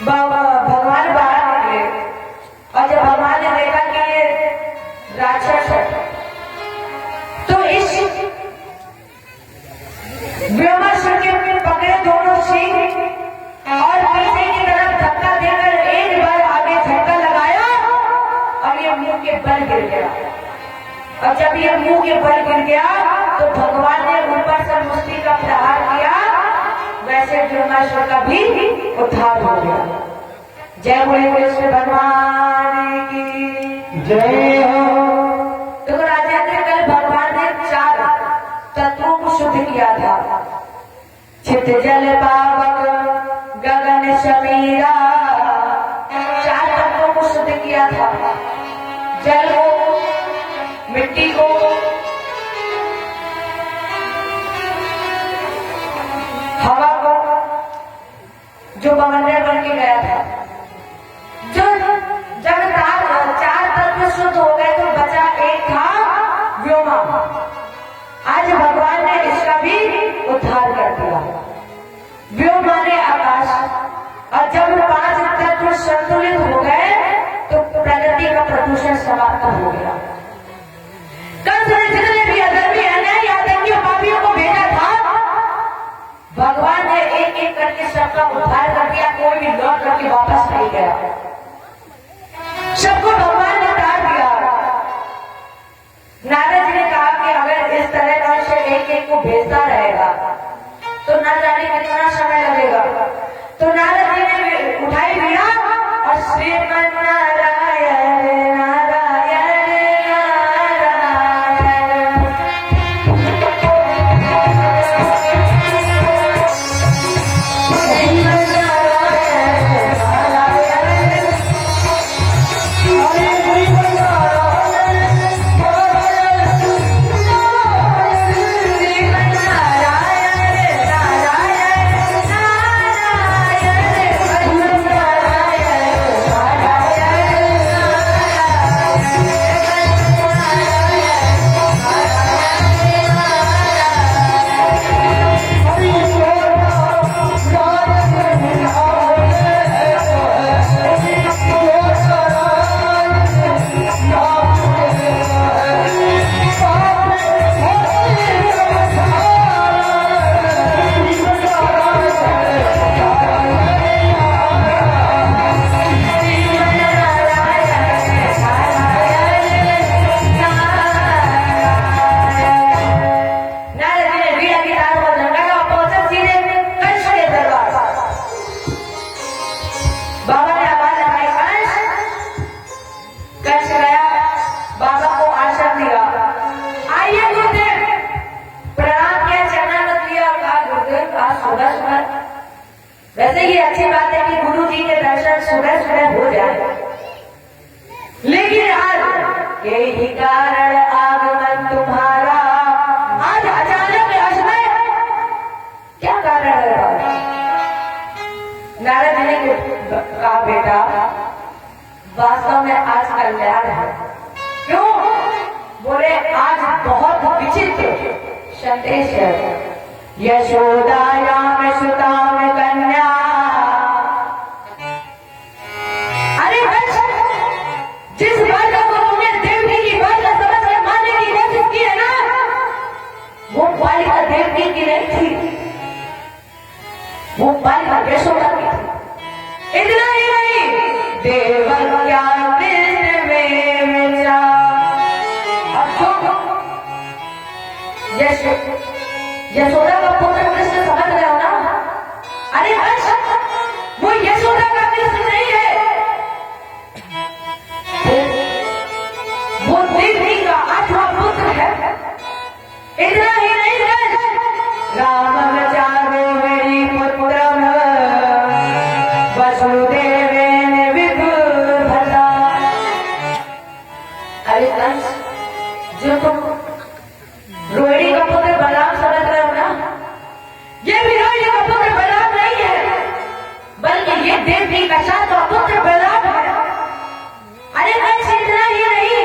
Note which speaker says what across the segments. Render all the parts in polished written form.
Speaker 1: भगवान बाहर निकले और जब भगवान ने देखा कि ये राक्षस है तो इस व्योमासुर के पकड़े दोनों सिंह और पीछे की तरफ धक्का देकर एक बार आगे झटका लगाया और ये मुंह के बल गिर गया। और जब ये मुंह के बल गिर गया तो भगवान ने ऊपर से मुष्टि का प्रहार किया, वैसे व्योमासुर का भी उद्धार हो गया। जय बोले कृष्ण भगवान की जय हो। तो राजा ने कल भगवान ने 4 तत्वों को शुद्ध किया था। चित जल पावक गगन समीरा, 4 तत्वों को शुद्ध किया था। जल को, मिट्टी को, हवा को, जो बवंडर बन के गया था। जो जब 4 तत्व शुद्ध हो गए तो बचा एक था व्योमा। आज भगवान ने इसका भी उद्धार कर दिया। व्योम माने आकाश। और जब 5 तत्व संतुलित हो गए तो प्रगति का प्रदूषण समाप्त हो गया। कंस ने जितने भी अधर्मी अन्यायी आतंकियों पापियों को भेजा था, भगवान ने एक एक करके सबका उद्धार कर दिया। कोई भी लौट करके वापस नहीं गया, सबको भगवान ने उतार दिया। नारद जी ने कहा कि अगर इस तरह का से एक एक को भेजता रहेगा तो न जाने कितना समय लगेगा। तो नारद जी ने उठाई वीणा और श्रीमन्नारायण नारायण नारायण वैसे ये अच्छी बात है कि गुरु जी के दर्शन सुबह सुबह हो जाए, लेकिन आज यही कारण आगमन तुम्हारा। आज अचानक असमय क्या कारण है? नारद जी ने कहा बेटा वास्तव में आज कल्याण है। क्यों? बोले आज बहुत विचित्र संदेश है। यशोदायाम सुताम कन्या। अरे जिस बात को तुमने देवकी की बात समझ कर मानने की कोशिश की है ना, वो बालिका देवकी की नहीं थी, वो बालिका यशोदा की थी। इतना ही नहीं, देवक्या कृष्ण में विचार। और जो यशोदा का पुत्र कृष्ण समझ रहे हो ना? अरे वो यशोदा का कृष्ण नहीं है, वो देवकी का 8वां पुत्र है। इतना ही नहीं है, राम चारो मेरी पुत्रम वसुदेवेन विदुर्भता। अरे कंस, जो तुम रोहिणी का पुत्र बलराम समझ रहे हो ना, ये भी रोहिणी का पुत्र बलराम नहीं है, बल्कि ये देवकी का 7वां पुत्र बलराम है। अरे कंस, इतना ही नहीं,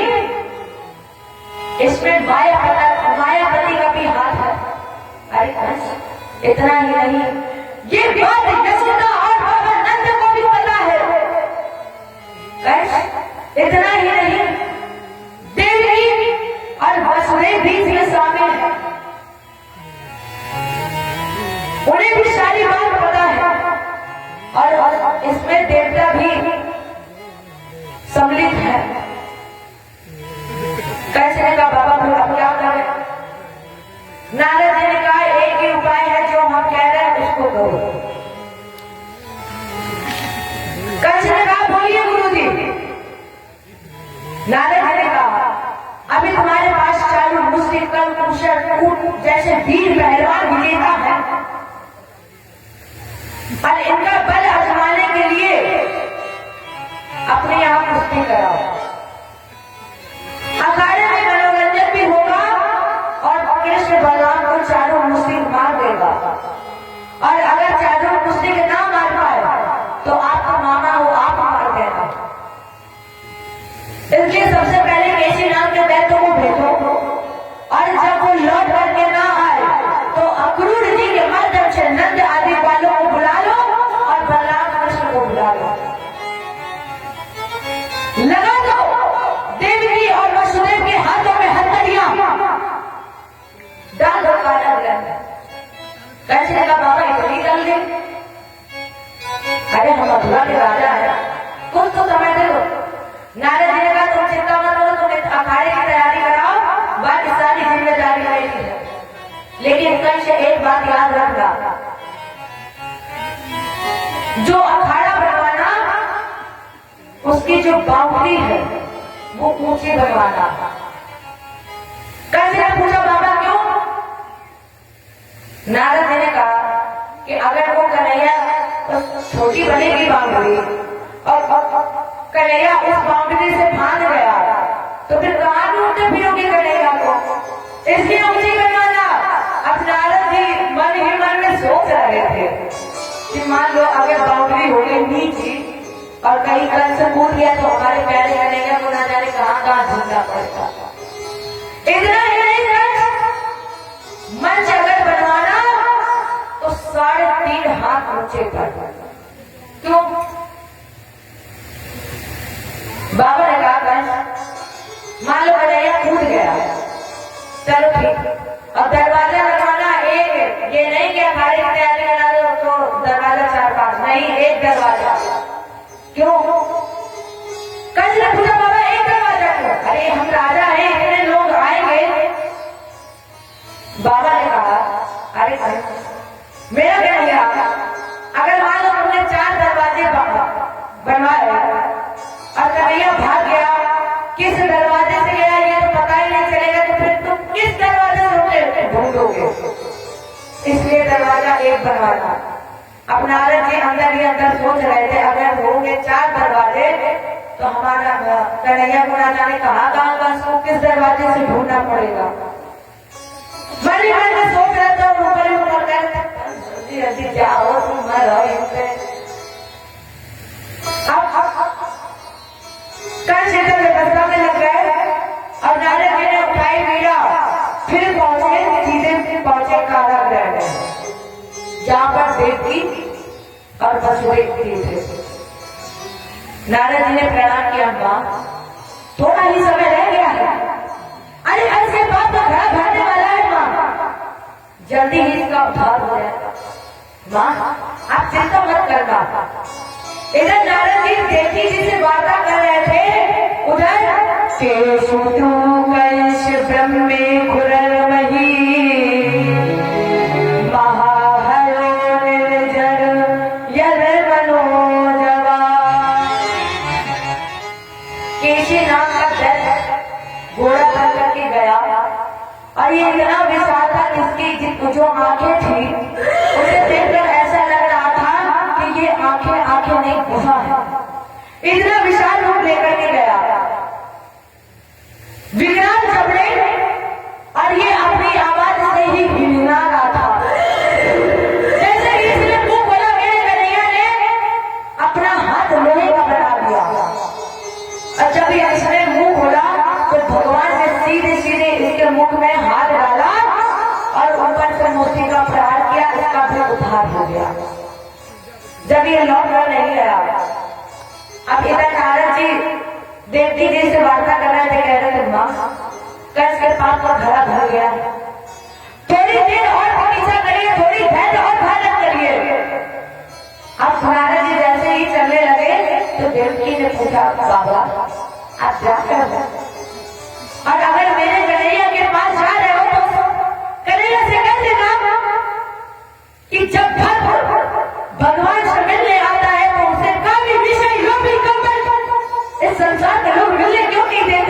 Speaker 1: इसमें मायापति का भी हाथ है। अरे कंस, इतना ही नहीं, ये बात यशोदा और बाबा नंद को भी पता नारद जी ने कहा अभी तुम्हारे पास चालू मुस्लिम कल कुशल ऊंट जैसे वीर पहलवान विजेता है, पर इनका बल आजमाने के लिए अपने आप कुश्ती कराओ। अखाड़े में मनोरंजन भी होगा और कृष्ण बलराम को चारों मुस्लिम मार देगा, और अगर चारों मुस्लिम ना मार पाए तो आपका मामा हो आप मार देना। इसलिए सबसे पहले केसी नाम के दैत्य को भेजो, और जब वो लौट करके ना आए तो अक्रूर जी के माध्यम से नंद आदि वालों को बुला लो और बलराम कृष्ण को बुला लो, लगा दो देवकी और वसुदेव के हाथों में हथकड़ियां, डाल दो काला ग्रह। कैसे लगा बाबा इतनी डाल दे? अरे हम मथुरा के राजा है, कुछ तो समय दे दो। नारद जी ने कहा तुम चिंता मत करो, तुम अखाड़े की तैयारी कराओ, बाकी सारी जिम्मेदारी मेरी है। लेकिन कल से एक बात याद रखना, जो अखाड़ा बनवाना उसकी जो बाउंड्री है वो ऊंची बनवाना। कल से पूछा बाबा क्यों? नारद जी ने कहा कि अगर वो कन्हैया तो छोटी बनेगी बाउंड्री और कन्हैया उस बाउंड्री से भाग गया तो फिर कहां ढूंढते फिरोगे कन्हैया को, इसलिए ऊंची बनवाना। अब नारद जी मन ही मन में सोच रहे थे कि मान लो अगर बाउंड्री हो गई नीची और कहीं कल से कूद गया तो हमारे प्यारे कन्हैया को ना जाने कहां ढूंढना पड़ता। इतना ही नहीं, मंच अगर बनवाना तो 3.5 हाथ ऊंचे पर। क्यों? बाबा ने कहा मान लो कन्हैया कूद गया, चलो ठीक, अब दरवाजा लगवाना एक, ये नहीं कि अखाड़े की तैयारी बना दो तो दरवाजा 4-5, नहीं, एक दरवाजा। क्यों? कल ने पूछा बाबा एक दरवाजा क्यों? अरे हम राजा हैं, इतने लोग आएंगे। बाबा ने कहा अरे मेरा कन्हैया अगर मान लो तुमने 4 दरवाजे बनवाए और कन्हैया भाग गया, किस दरवाजे से गया ये तो पता ही नहीं चलेगा, तो फिर तुम किस दरवाजे से ढूंढोगे? इसलिए दरवाजा एक बनवाना। अब नारद जी अंदर ही अंदर सोच रहे थे अगर होंगे 4 दरवाजे तो हमारा कन्हैया को ना जाने कहां उसको किस दरवाजे से ढूंढना पड़ेगा। मन ही मन में सोच रहे थे, ऊपर ही ऊपर जल्दी जल्दी जाओ तुम मरो इनसे। कल से व्यवस्था में लग गए और नारद जी ने उठाई वीरा, फिर पहुंचे, सीधे पहुंचे कारागृह में जहां पर देवकी और वसुदेव थे। नारद जी ने प्रणाम किया, मां थोड़ा ही समय रह गया है, अरे ऐसे बात तो घड़ा भरने वाला है मां, जल्दी ही इसका उद्धार हो जाएगा। मां आप चिंता मत करना। इधर नारद जी देवकी जी से वार्ता कर रहे थे, उधर केशुतु कंश ब्रह्मे खुरमही महाहरो निर्जर यल मनोजवा। केशी नाम का दैत्य घोड़ा कर करके गया और ये इतना विशाल था, इसकी जो आंखें थी उसे देखकर ऐसा लग रहा था कि ये आंखें नहीं गुफा है। इतना विशाल रूप लेकर के गया, विकराल जबड़े, और ये अपनी आवाज से ही हिलना रहा था। जैसे ही इसने मुंह खोला, मेरे कन्हैया ने अपना हाथ लोहे का बना दिया, और जब इसने मुंह खोला तो भगवान ने सीधे सीधे इसके मुख में हाथ डाला और ऊपर से मोती का प्रहार किया, इसका भी उद्धार हो गया। जब ये लौट कर नहीं आया, अब इधर नारद जी देवकी जी से वार्ता कर रहे थे, कह रहे थे मां कंस के पास तो घड़ा भर गया, थोड़ी देर और पीछा करिए, थोड़ी धैर्य और धारण करिए। अब नारद जी जैसे ही चलने लगे तो देवकी ने पूछा बाबा आप क्या कर रहे हैं? और अगर मेरे कन्हैया के पास जा रहे हो तो कन्हैया से कह देना कि जब भगवान से मिलने आता है तो उसे काफी विषय लोभी कंबल इस संसार के लोग मिलने क्यों नहीं देते?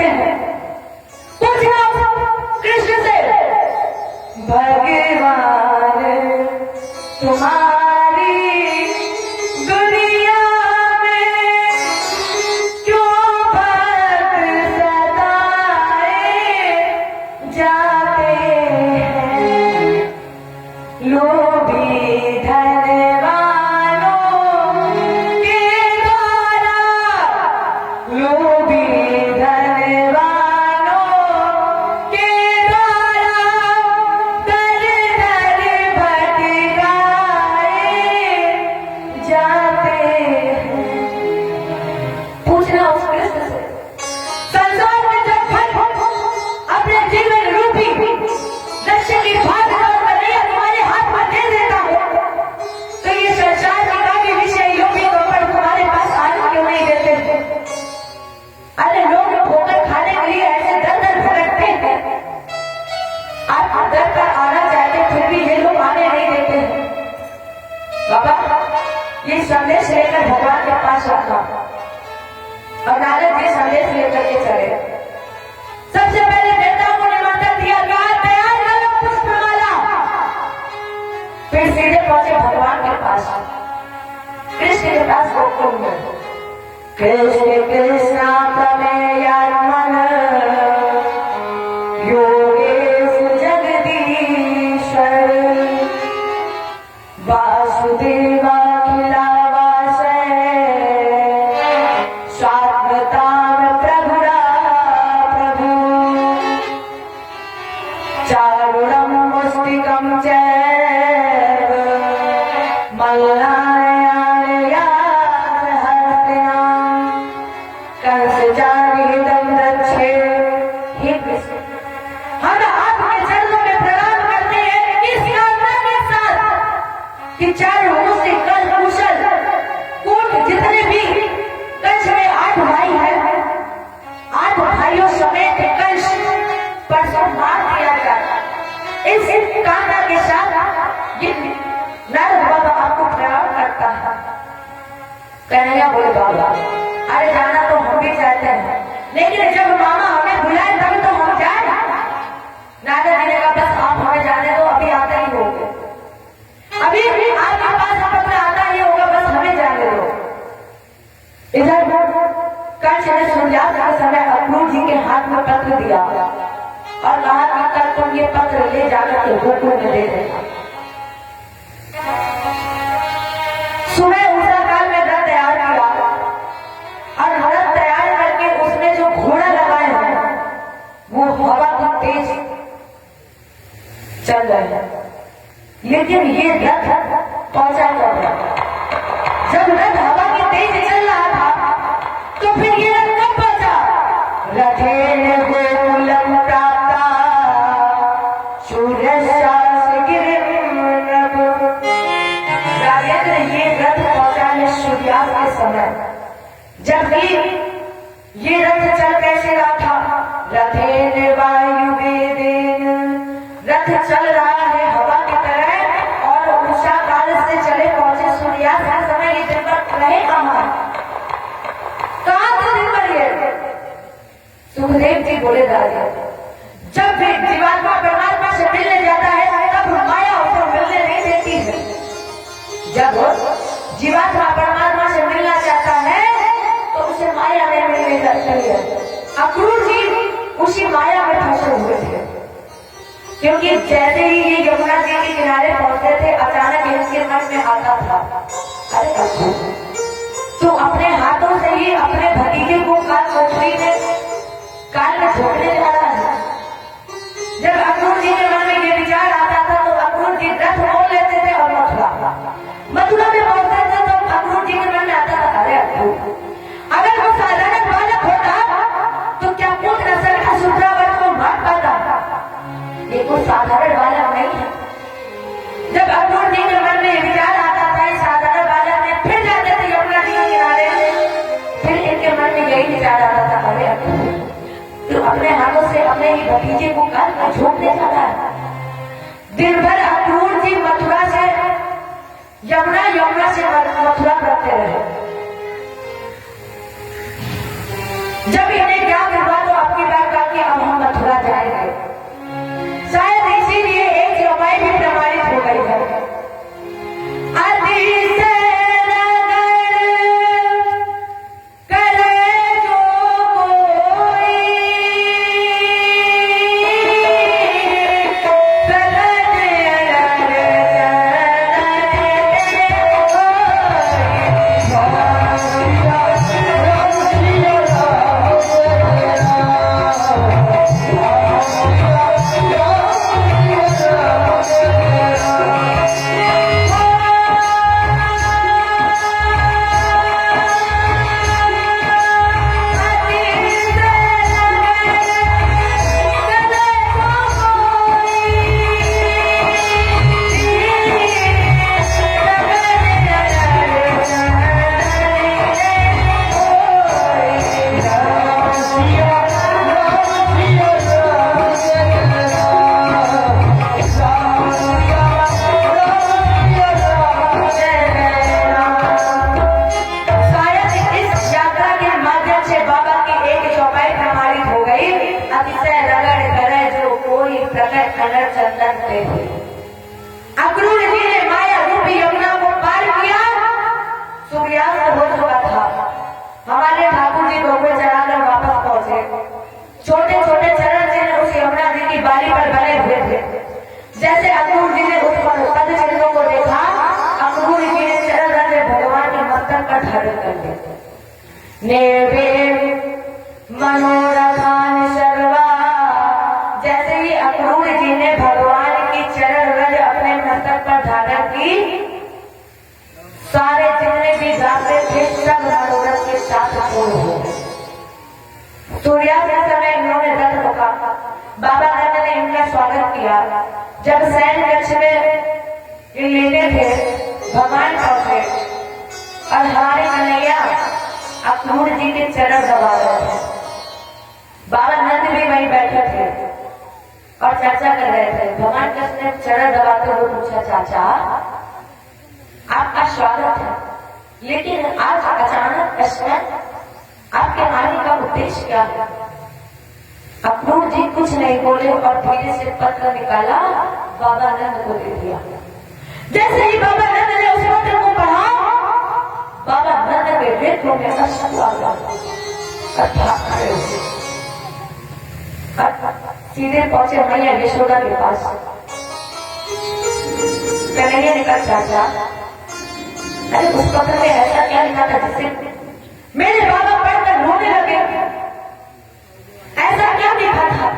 Speaker 1: कृष्ण कृष्ण प्रमेयात्मन योगेश जगदीश्वर वासुदेवाखिलावासय स्वात्मतां प्रभुरा प्रभु चारुणं मुष्टिकं चैव मल्लायानयासहस्तिनां कंसचारितं रक्षे। हे कृष्ण, हम आपके चरणों में प्रणाम करते हैं इस कामना के साथ कि चारों ओर से कल कुशल कूट जितने भी कंस में 8 भाई हैं, 8 भाइयों समेत कंस परसों मार दिया जाए। इस कामना के साथ ये नर बाबा आपको प्रणाम करता है। कन्हैया बोले बाबा अरे जाना तो हम भी चाहते हैं, लेकिन जब मामा हमें बुलाए तब तो हम जाए। नारद जी ने कहा बस आप हमें जाने दो, अभी आता ही होगा, अभी आपके पास अपना आता ही होगा, बस हमें जाने दो। इधर कंस ने सूर्यास्त के समय अक्रूर जी के हाथ में पत्र दिया और कहा कि कल तुम ये पत्र ले जाकर के गोकुल में दे देना। सुबह उषा काल में रथ तैयार किया और रथ तैयार करके उसमें जो घोड़ा लगाए हैं वो हवा की तेज चल रहे हैं, लेकिन ये रथ पहुंचा कब? जब रथ हवा की तेज चल रहा था तो फिर ये रथ कब पहुंचा? रथेन गोकुलं प्राप्ता सूर्यशासगिरिं नभो। राजेंद्र ये रथ पहुंचा है सूर्यास्त के समय, जबकि ये रथ चल कैसे रहा था? रथेन वायुवेदेन, रथ चल रहा है हवा की तरह और उषा काल से चले पहुंचे सूर्यास्त के समय। ये दिन पर रहे कहाँ था दिन पर ये? सुखदेव जी बोले राजा जब भी जीवात्मा परमात्मा से मिलने जाता है तब माया उसको मिलने नहीं देती है। जब जीवात्मा परमात्मा से मिलना चाहता है तो उसे माया नहीं मिलने जाती है। अक्रूर जी उसी माया में फंसे हुए थे, क्योंकि जैसे ही ये यमुना जी के किनारे पहुंचते थे अचानक इनके मन में आता था अरे अक्रूर तो अपने हाथों से ही अपने भतीजे को काल में झोंकने जा रहा है। जब अक्रूर जी के मन में ये विचार आता था तो अक्रूर जी रथ मोड़ लेते थे और मथुरा में पहुंचते थे। तो अक्रूर जी के मन में आता था अरे अक्रूर अगर वो साधारण बालक होता तो क्या पूर्ण नस्ल का शुद्रावत को मार पाता? ये कोई साधारण बालक नहीं है। जब अक्रूर जी के मन में विचार आता था इस साधारण बालक में फिर जाते थे यमुना जी के किनारे, फिर इनके मन में यही विचार आता था अरे अक्रूर तो अपने हाथों से अपने ही भतीजे को काल में झोंकने जा रहा है। दिन भर अक्रूर जी मथुरा से यमुना से मथुरा करते रहे। जब इन्हें ज्ञान हुआ तो आपकी बात कहा कि अब हम मथुरा जाएंगे। शायद इसीलिए एक चौपाई भी प्रमाणित हो गई है। अक्रूर जी ने माया रूपी यमुना को पार किया। सूर्यास्त हो चुका था। हमारे निर्भीम मनोरथान सर्वा। जैसे ही अक्रूर जी ने भगवान की चरण रज अपने मस्तक पर धारण की, सारे जितने भी जाते थे सब मनोरथ के साथ पूर्ण हो गए। सूर्यास्त के समय इन्होंने रथ रोका, बाबा नंद ने इनका स्वागत किया। जब सैन्य कक्ष में लेटे थे, भगवान पहुंचे और हमारे कन्हैया अक्रूर जी के चरण दबा रहे थे। बाबा नंद भी वहीं बैठे थे और चर्चा कर रहे थे। भगवान कृष्ण ने चरण दबाते हुए पूछा, चाचा आपका स्वागत है, लेकिन आज अचानक आपके आने का उद्देश्य क्या है? अक्रूर जी कुछ नहीं बोले और धीरे से पत्र निकाला, बाबा नंद को दे दिया। जैसे ही बाबा नंद ने उस पत्र को पढ़ा, बाबा नंद के नेत्रों में अश्रु आ गया। सीधे पहुंचे मैया यशोदा के पास। कन्हैया ने कहा, चाचा अरे उस पत्र में ऐसा क्या लिखा था जिससे मेरे बाबा पढ़कर रोने लगे? ऐसा क्या लिखा था?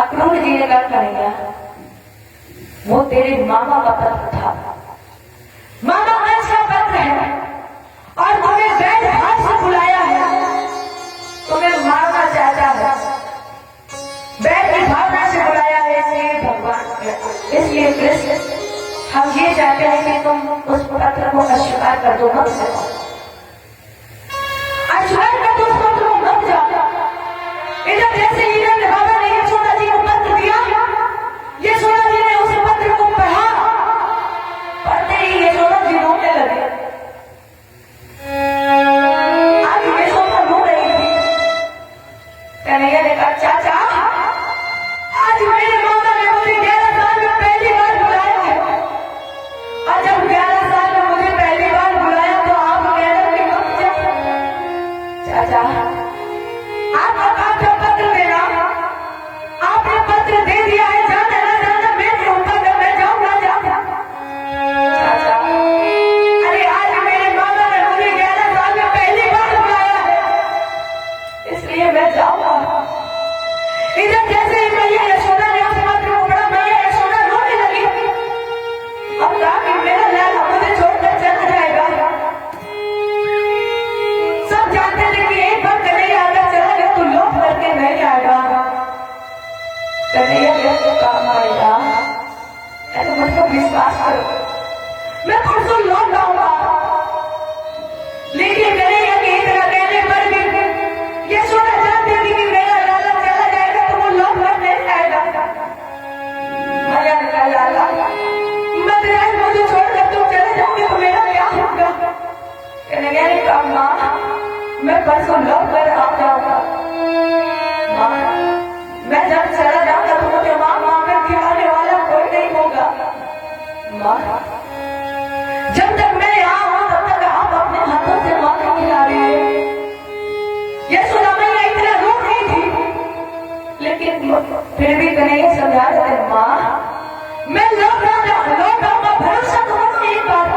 Speaker 1: अक्रूर जी ने कहा, कन्हैया वो तेरे मामा का पत्र था। मामा अच्छा पत्र है और तुम्हें बैल हाथ से बुलाया है, तुम्हें मारना चाहता है, बैल की भावना से बुलाया है। इसलिए भगवान, इसलिए कृष्ण हम ये चाहते हैं कि तुम उस पत्र को अस्वीकार कर दो, मत जाओ, अस्वीकार कर दो उस पत्र को, मत जाओ। इधर जैसे इधर बाबा ने यशोदा जी को पत्र दिया, यशोदा जी ने उस पत्र को पढ़ा, पढ़ते ही यशोदा जी रोने लगे। आज यशोदा रो रही थी। कन्हैया ने कहा, चाचा आज मेरे मामा ने मुझे 11 साल में पहली बार बुलाया है, और जब 11 साल में मुझे पहली बार बुलाया तो आप कह रहे कि मत जाओ। चाचा आपका पत्र देना, आपने पत्र दे दिया है, जाना ना जाना मेरे ऊपर है, मैं जाऊंगा जाऊंगा। चाचा अरे आज मेरे मामा ने मुझे 11 साल में पहली बार बुलाया है, इसलिए मैं जाऊंगा। इधर जैसे ही मैया यशोदा ने उस पत्र को पढ़ा, मैया यशोदा रोने लगी। अब कहा कि मेरा लाल मुझे छोड़कर चला जाएगा। सब जानते थे कि एक बार कन्हैया अगर चला गया तो लौट करके नहीं आएगा। कन्हैया जब काम आएगा, ऐसा मतलब विश्वास करो, मैं परसों लौट आऊंगा। लेकिन कन्हैया के इतना कहने पर भी यशोदा जानती थी कि मेरा लाला चला जाएगा तो वो लौट कर नहीं आएगा। मैया ने कहा, लाला मत मुझे छोड़कर तुम चले जाओगे तो मेरा क्या होगा? कन्हैया ने कहा, माँ मैं परसों लौट कर आ जाऊंगा। माँ मैं जब चला जाऊंगा तो मुझे माँ में खिलाने वाला कोई नहीं होगा। माँ जब तक मैं यहाँ हूँ तब तक आप अपने हाथों से माँ को खिला रही है। यशोदा मैया इतना रो रही थी, लेकिन फिर भी कन्हैया समझा रहे थे, माँ मैं लौट आऊंगा, भरोसा करो एक बार।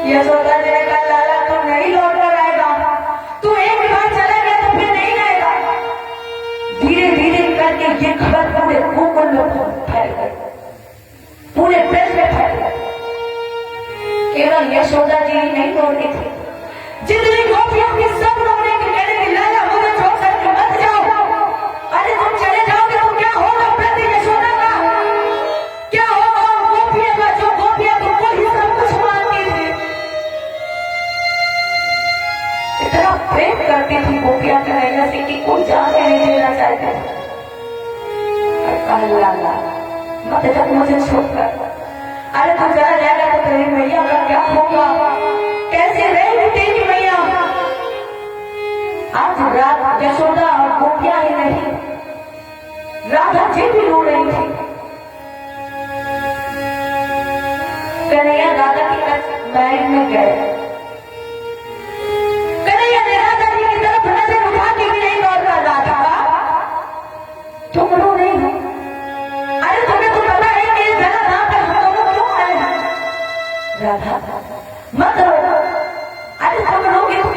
Speaker 1: यशोदा जी ने कहा, लाला तू नहीं लौट कर आएगा, तू एक बार चला गया तो फिर नहीं आएगा। धीरे धीरे करके ये खबर पूरे कुकुर में फैल गई, पूरे देश में फैल गई। केवल यशोदा जी ही नहीं रोती थी, जितनी गोपियां थी सब रोने की कहने की, लाला मुझे छोड़ करके मत जाओ। अरे तुम चले जाओगे तो क्या होगा प्रति यशोदा का, क्या होगा गोपियां का, जो गोपियां तुमको ही सब कुछ मानती थी। इतना प्रेम करती थी गोपियां कन्हैया से कि कोई जाने नहीं देना चाहते थे। लाला मत जब मुझे छोड़कर, अरे तू चला जाएगा तो तेरी मैया का क्या होगा, कैसे रहेगी तेरी मैया? आज रात यशोदा और गोपियां ही नहीं, राधा जी भी रो रही थी। कन्हैया राधा की महल में गए। कन्हैया ने राधा जी की तरफ नजर उठा के भी नहीं लौटा। राधा तुम रो रही हो? अरे तुम्हें तो पता है कि इस जगह यहाँ पर हम दोनों क्यों आए हैं? राधा मत रो, अरे तुम रोगे तो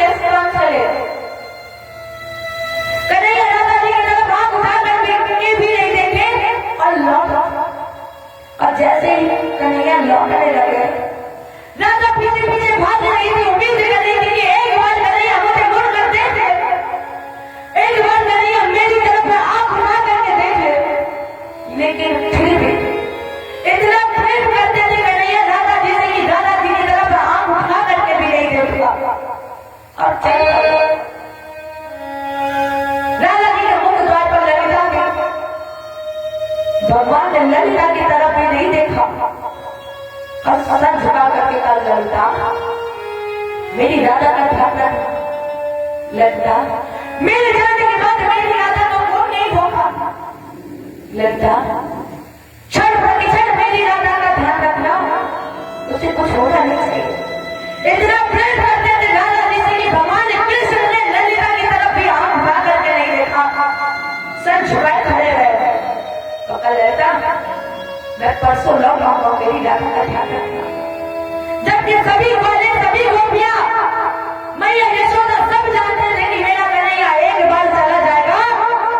Speaker 1: लौटने लगे। राधा पीछे पीछे भाग रही थी, उम्मीद कर रही थी कि एक बार कन्हैया मुझे मुड़ कर देखे, एक बार कन्हैया मेरी तरफ आंख उठा करके देखे। लेकिन फिर भी इतना प्रेम करते थे कन्हैया राधा जी से कि राधा जी की तरफ आंख उठा करके भी नहीं देखा और चल राधा जी के मुख द्वार पर ललिता गई। भगवान ने ललिता की तरफ भी नहीं देखा और सर झुका करके कहा, ललिता मेरी राधा का ध्यान रखना। ललिता मेरे जाने के बाद मेरी राधा को कौन नहीं धोखा। ललिता क्षण प्रति क्षण मेरी राधा का ध्यान रखना, उसे कुछ होना नहीं चाहिए। इतना प्रेम करते थे राधा जी से कि भगवान कृष्ण ने ललिता की तरफ भी आंख उठा करके नहीं देखा, सर झुकाए खड़े रहे। तो कल ललिता मैं परसों लौट आऊंगा, मेरी राधा का ध्यान रखना। जबकि सभी वाले सभी गोपियां मैया यशोदा सब जानते थे कि मेरा कन्हैया एक बार चला जाएगा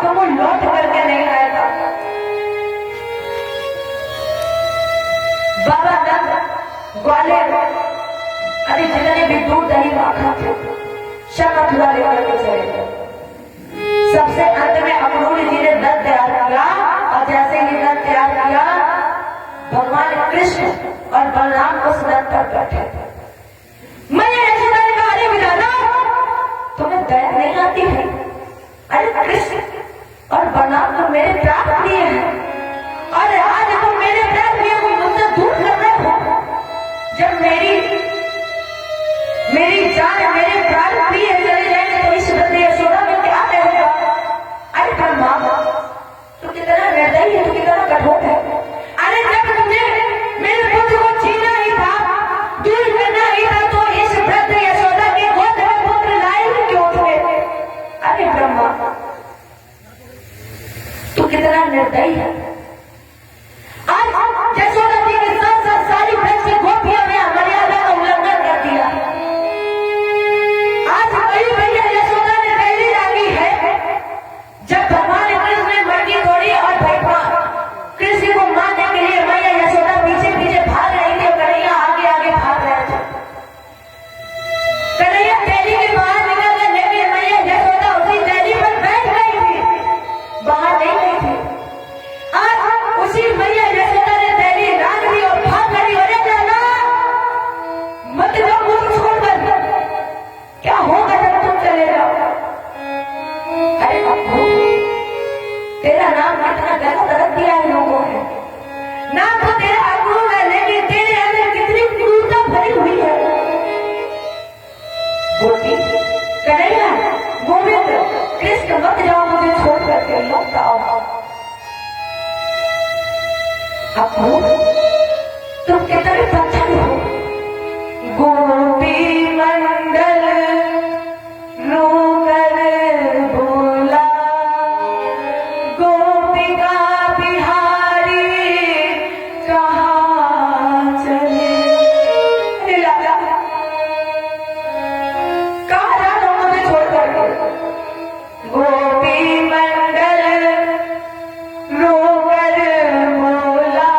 Speaker 1: तो वो लौट करके नहीं आएगा। बाबा नंद ग्वालियर अरे जितने भी दूध दही माखा थे सब मथुरा लेकर के चले गए। सबसे अंत में अक्रूर जी ने रथ तैयार किया और जैसे ही रथ तैयार किया भगवान कृष्ण और बलराम उस रथ पर बैठे थे। मैंने यशोदा ने कहा, अरे विधाना तुम्हें दया नहीं आती है? अरे कृष्ण और बलराम तो मेरे प्राण प्रिय हैं और आज तुम मेरे प्राण प्रिय को मुझसे दूर कर रहे हो। जब मेरी जान मेरे प्राण प्रिय चले जाएंगे तो इस वृद्ध यशोदा में क्या रहेगा? अरे ब्रह्मा तू कितना निर्दयी है, तू कितना कठोर है। अरे जब तुझे मेरे पुत्र को छीना ही था, दूर करना ही था, तो इस वृद्ध यशोदा के गोद में पुत्र लाए ही क्यों थे? अरे ब्रह्मा तू कितना निर्दयी है। आज यशोदा जी के साथ साथ सारी वृक्ष गोपियों ने मर्यादा का उल्लंघन कर दिया। आज वही भैया यशोदा ने पहली रागी है जब भगवान कृष्ण ने मटकी तोड़ी और कृष्ण को मारने के लिए मैया यशोदा पीछे पीछे भाग रही थी और कन्हैया आगे आगे भाग रहे थे। कन्हैया टहली के बाहर निकल गए, लेकिन मैया यशोदा उसी टहली पर बैठ गई थी, बाहर नहीं गई थी। आज उसी मैया यशोदा ने टहली राग दी और भाग गई। अरे जाना मत जाओ मुझे छोड़कर, क्या होगा जब तुम चले जाओ? अरे बापू तेरा नाम कितना गलत रख दिया है लोगों ने। नाम तो तेरा अक्रूर है, लेकिन तेरे अंदर कितनी क्रूरता भरी हुई है। गोपी कन्हैया गोविंद कृष्ण मत जाओ, मुझे छोड़ करके लौट आओ। अक्रूर तुम कितने पत्थर हो। गोपी मंडल रोकर बोला, गोपिका बिहारी कहाँ चले। कहाँ जा रहा हूँ मुझे छोड़ करके? गोपी मंडल रोकर बोला,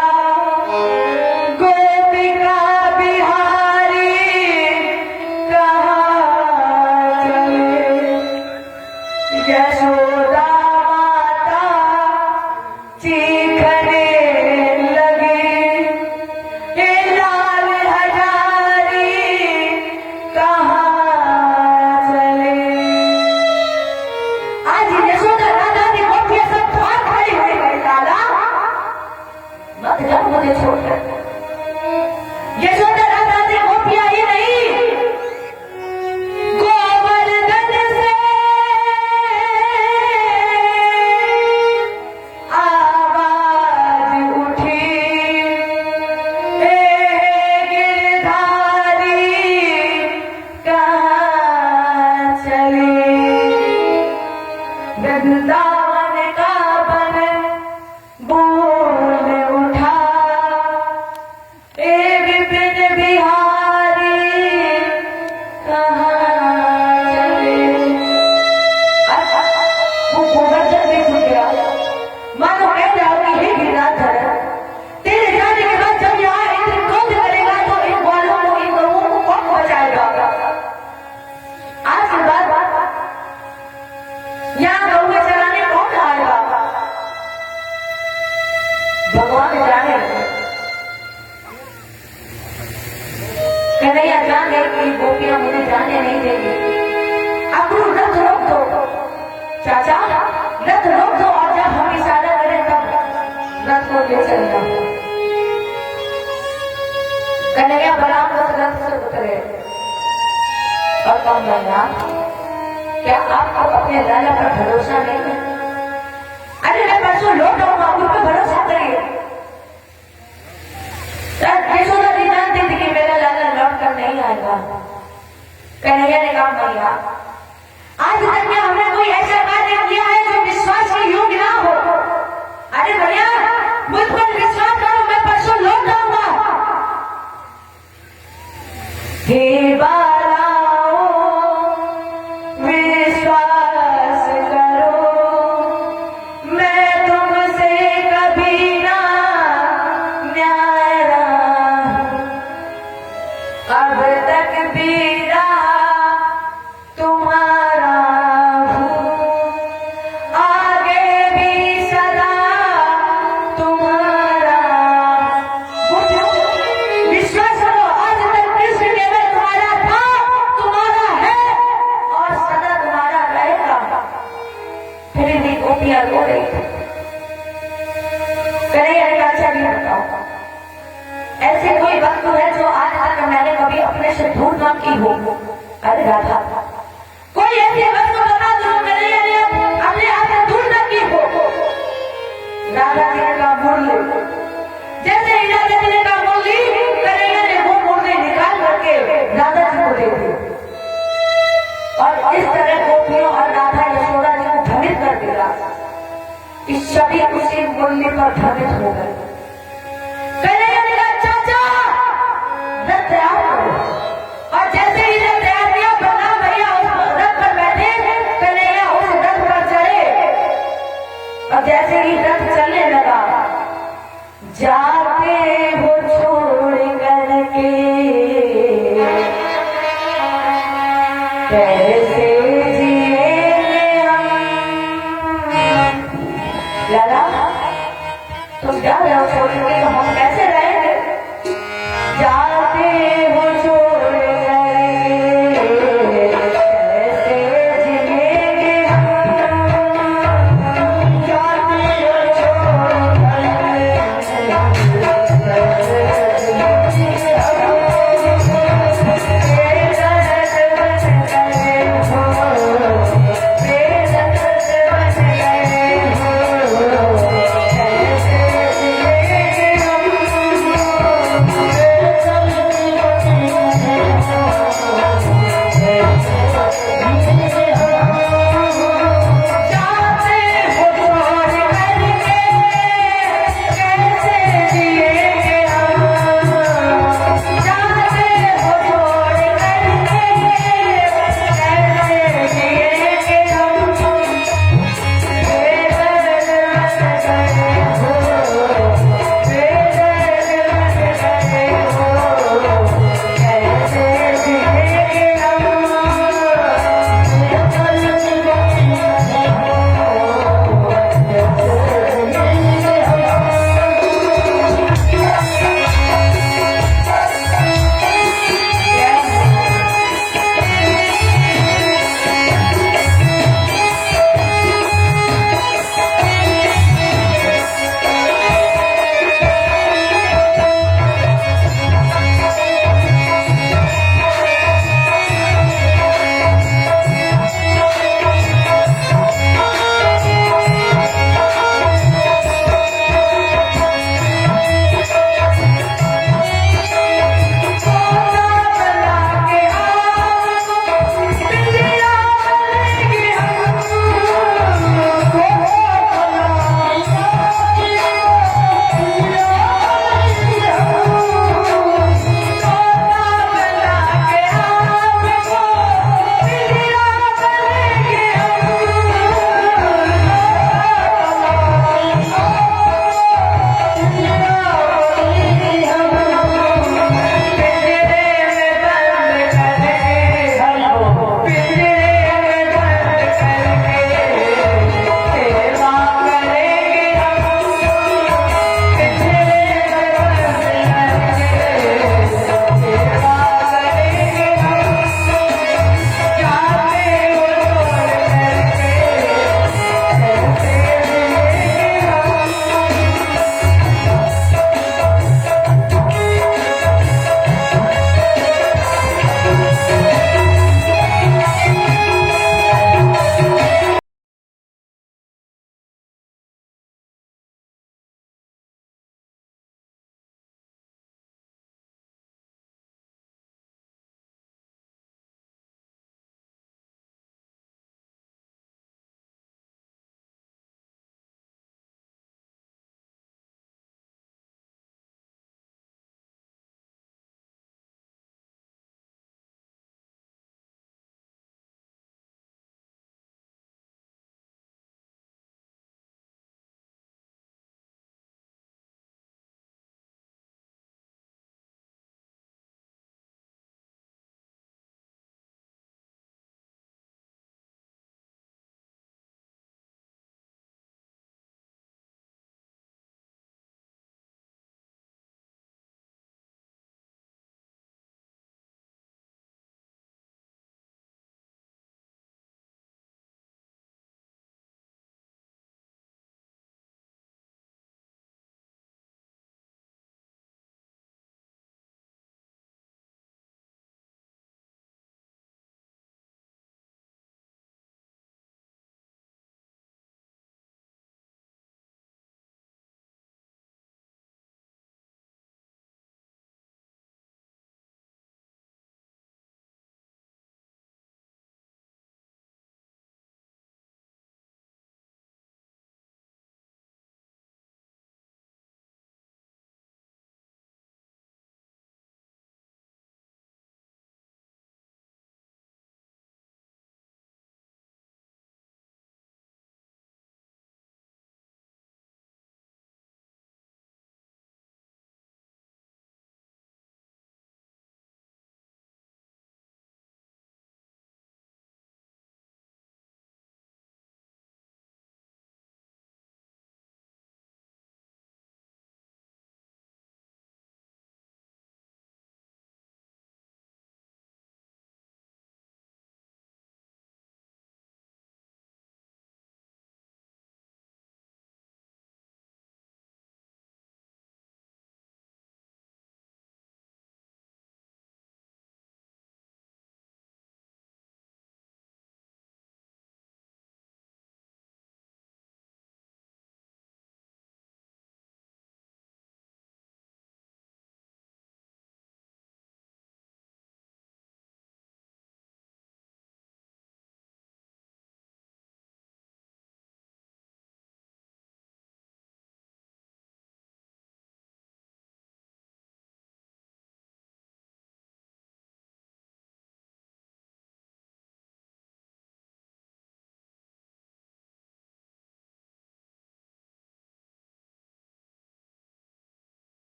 Speaker 1: गोपिका बिहारी कहाँ चले। यशोदा माता चीखने लगी, हे लाल हजारी कहाँ चले। आज यशोदा राधा की गोपियां सब भाग खड़ी हुई है। लाला मत जाओ मुझे छोड़कर। यशोदा राधा की गोपियां ही नहीं, गोवर्धन से आवाज उठी, हे गिरधारी कहाँ चले। वृंदावन का बन बोल उठा, ए विपिन बिहारी कहाँ चले। वो गोवर्धन भी सुन गया, मानो कह रहा कि हे गिरधार तेरे जाने के बाद जब यहाँ इंद्र को कन्हैया बलराम उस रथ से उतरे और कहा क्या आपको अपने लाला पर भरोसा नहीं है? अरे मैं परसों लौट आऊंगा, आप उस पर भरोसा करिए। यशोदा जी जानती थी कि मेरा लाला लौट कर नहीं आएगा। कन्हैया ने कहा भैया आज तक क्या हमने कोई ऐसा कार्य किया है जो विश्वास के योग्य ना हो? अरे भैया मुझ पर विश्वास करो, मैं परसों लौट आऊंगा। हे बालाओ विश्वास करो, मैं तुमसे कभी ना न्यारा, अब तक बीरा तुम्हारा हूँ, आगे भी सदा तुम्हारा। विश्वास करो, आज तक कृष्ण केवल तुम्हारा था, तुम्हारा है और सदा तुम्हारा रहेगा। फिर भी गोपियां रो रही थी। कन्हैया ने कहा भी बताओ, ऐसे कोई वस्तु है जो आज तक मैंने कभी अपने से दूर ना की हो? अरे राधा कोई ऐसी वस्तु बता दो जो कन्हैया ने अपने आप से दूर ना की हो। राधा जी ने कहा मुरली। जैसे ही राधा जी ने कहा मुरली, कन्हैया ने वो मुरली निकाल करके राधा जी को दे दी और इस तरह गोपियों और राधा यशोदा जी को भ्रमित कर दिया कि सभी उसी मुरली पर भ्रमित हो गए। कन्हैया ने कहा चाचा रथ तैयार करो, और जैसे ही रथ तैयार किया बलराम भैया उस रथ पर बैठे, कन्हैया उस रथ पर चढ़े और जैसे ही रथ चलने लगा, जाते हो छोड़ करके कैसे जिएंगे हम। लाला तुम जा रहे हो छोड़ के, तो हम